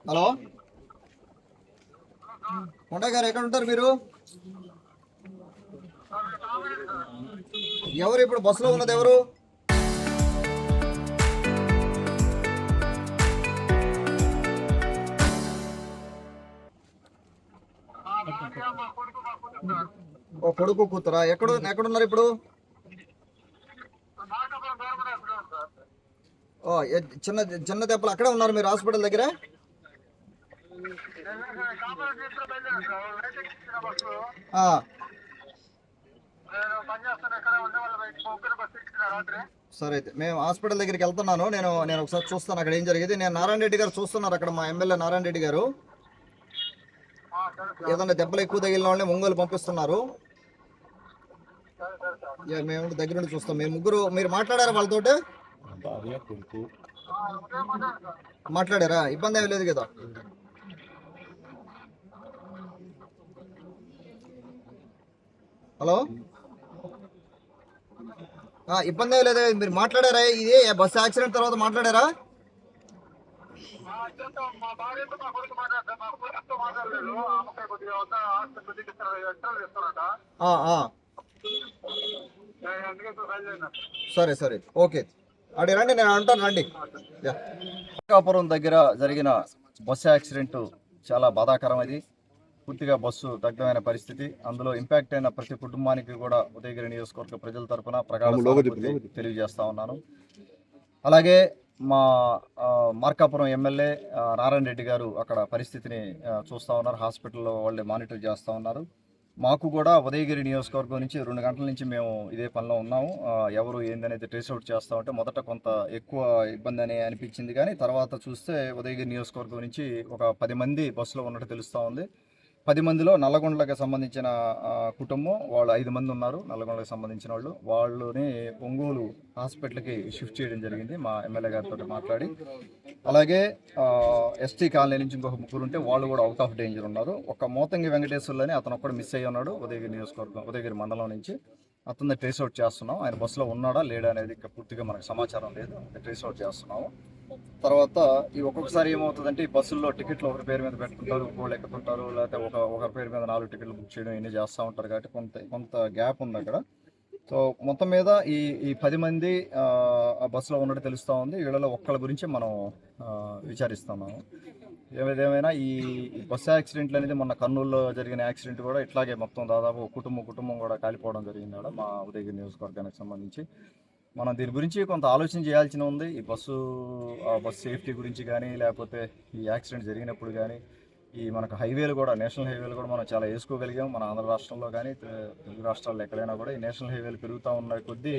Hello Kondaiah గారు, ఎక్కడ ఉంటారు మీరు? ఎవరు ఇప్పుడు బస్సులో ఉన్నది ఎవరు? ఓ కొడుకు కూతురా? ఎక్కడున్నారు ఇప్పుడు? ఓ చిన్న చిన్న దెబ్బలు అక్కడే ఉన్నారు మీరు హాస్పిటల్ దగ్గర? ఆ, సరే అయితే మేము హాస్పిటల్ దగ్గరికి వెళ్తున్నాను. నేను ఒకసారి చూస్తాను అక్కడ ఏం జరిగింది. నేను నారాయణ రెడ్డి గారు చూస్తున్నారు అక్కడ, మా ఎమ్మెల్యే నారాయణ రెడ్డి గారు ఏదన్నా దెబ్బలు ఎక్కువ తగిలిన వాళ్ళని ఒంగోలు పంపిస్తున్నారు. మేము దగ్గర నుండి చూస్తాం. మీరు మాట్లాడారా వాళ్ళతోటి? మాట్లాడారా? ఇబ్బంది ఏమి లేదు కదా? హలో, ఇబ్బంది ఏమి లేదు. మీరు మాట్లాడారా? ఇది బస్సు యాక్సిడెంట్ తర్వాత మాట్లాడారా? సరే సరే, ఓకే. అడి రండి, నేను అంటాను రండి. మార్కాపురం దగ్గర జరిగిన బస్సు యాక్సిడెంట్ చాలా బాధాకరం. అది పూర్తిగా బస్సు దగ్ధమైన పరిస్థితి. అందులో ఇంపాక్ట్ అయిన ప్రతి కుటుంబానికి కూడా ఉదయగిరి నియోజకవర్గ ప్రజల తరఫున ప్రగాఢ తెలియజేస్తా ఉన్నాను. అలాగే మా మార్కాపురం ఎమ్మెల్యే నారాయణ రెడ్డి గారు అక్కడ పరిస్థితిని చూస్తూ ఉన్నారు. హాస్పిటల్లో వాళ్ళే మానిటర్ చేస్తూ ఉన్నారు. మాకు కూడా ఉదయగిరి నియోజకవర్గం నుంచి 2 గంటల నుంచి మేము ఇదే పనిలో ఉన్నాము. ఎవరు ఏందనేది ట్రేస్ అవుట్ చేస్తూ ఉంటే మొదట కొంత ఎక్కువ ఇబ్బంది అని అనిపించింది, కానీ తర్వాత చూస్తే ఉదయగిరి నియోజకవర్గం నుంచి ఒక 10 మంది బస్సులో ఉన్నట్టు తెలుస్తూ ఉంది. 10 మందిలో నల్లగొండలకు సంబంధించిన కుటుంబం వాళ్ళు 5 మంది ఉన్నారు. నల్లగొండలకు సంబంధించిన వాళ్ళని ఒంగోలు హాస్పిటల్కి షిఫ్ట్ చేయడం జరిగింది మా ఎమ్మెల్యే గారితో మాట్లాడి. అలాగే ఎస్టీ కాలనీ నుంచి ఇంకొక 3 ఉంటే వాళ్ళు కూడా అవుట్ ఆఫ్ డేంజర్ ఉన్నారు. ఒక మోతంగి వెంకటేశ్వర్లని అతను ఒక్కడు మిస్ అయ్యి ఉన్నాడు ఉదయగిరి నియోజకవర్గం, ఉదయగిరి మండలం నుంచి. అతన్ని ట్రేస్ అవుట్ చేస్తున్నాం. ఆయన బస్సులో ఉన్నాడా లేడా అనేది ఇంకా పూర్తిగా మనకు సమాచారం లేదు. ట్రేస్ అవుట్ చేస్తున్నాము. తర్వాత ఈ ఒక్కొక్కసారి ఏమవుతుందంటే ఈ బస్సుల్లో టికెట్లు ఒకరి పేరు మీద పెట్టుకుంటారు, ఇంకోళ్ళు ఎక్కుతుంటారు, లేకపోతే ఒకరి పేరు మీద 4 టికెట్లు బుక్ చేయడం ఇన్ని చేస్తూ ఉంటారు. కాబట్టి కొంత గ్యాప్ ఉంది అక్కడ. సో మొత్తం మీద ఈ 10 మంది ఆ బస్సులో ఉన్నట్టు తెలుస్తూ ఉంది. వీళ్ళలో ఒక్కళ్ళ గురించి మనం విచారిస్తున్నాము. ఏమైనా ఈ బస్సు యాక్సిడెంట్లు అనేది మొన్న కర్నూలులో జరిగిన యాక్సిడెంట్ కూడా ఇట్లాగే మొత్తం దాదాపు కుటుంబం కూడా కాలిపోవడం జరిగింది అక్కడ మా ఉదయగిరి నియోజకవర్గానికి సంబంధించి. మనం దీని గురించి కొంత ఆలోచన చేయాల్సి ఉంది. ఈ బస్సు సేఫ్టీ గురించి కానీ, లేకపోతే ఈ యాక్సిడెంట్ జరిగినప్పుడు కానీ ఈ మనకు హైవేలు కూడా, నేషనల్ హైవేలు కూడా మనం చాలా వేసుకోగలిగాం. మన ఆంధ్ర రాష్ట్రంలో కానీ తెలుగు రాష్ట్రాల్లో ఎక్కడైనా కూడా ఈ నేషనల్ హైవేలు పెరుగుతూ ఉన్న కొద్దీ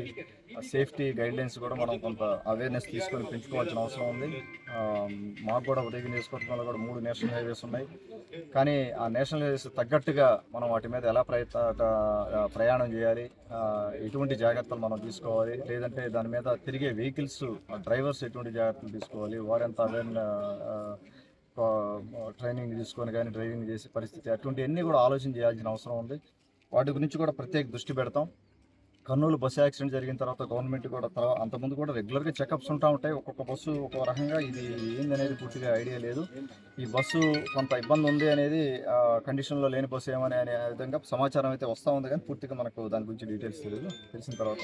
సేఫ్టీ గైడ్లైన్స్ కూడా మనం కొంత అవేర్నెస్ తీసుకొని పెంచుకోవాల్సిన అవసరం ఉంది. మాకు కూడా ఉదయగిరి నియోజకవర్గంలో కూడా 3 నేషనల్ హైవేస్ ఉన్నాయి. కానీ ఆ నేషనల్ హైవేస్ తగ్గట్టుగా మనం వాటి మీద ఎలా ప్రయాణం చేయాలి, ఎటువంటి జాగ్రత్తలు మనం తీసుకోవాలి, లేదంటే దాని మీద తిరిగే వెహికల్స్ డ్రైవర్స్ ఎటువంటి జాగ్రత్తలు తీసుకోవాలి, వారెంత ట్రైనింగ్ తీసుకొని కానీ డ్రైవింగ్ చేసే పరిస్థితి, అటువంటివన్నీ కూడా ఆలోచన చేయాల్సిన అవసరం ఉంది. వాటి గురించి కూడా ప్రత్యేక దృష్టి పెడతాం. కర్నూలు బస్సు యాక్సిడెంట్ జరిగిన తర్వాత గవర్నమెంట్ కూడా అంతకుముందు కూడా రెగ్యులర్గా చెకప్స్ ఉంటాయి. ఒక్కొక్క బస్సు ఒక్కొక్క రకంగా, ఇది ఏందనేది పూర్తిగా ఐడియా లేదు. ఈ బస్సు కొంత ఇబ్బంది ఉంది అనేది కండిషన్లో లేని బస్సు ఏమని అనే విధంగా సమాచారం అయితే వస్తూ ఉంది, కానీ పూర్తిగా మనకు దాని గురించి డీటెయిల్స్ తెలియదు. తెలిసిన తర్వాత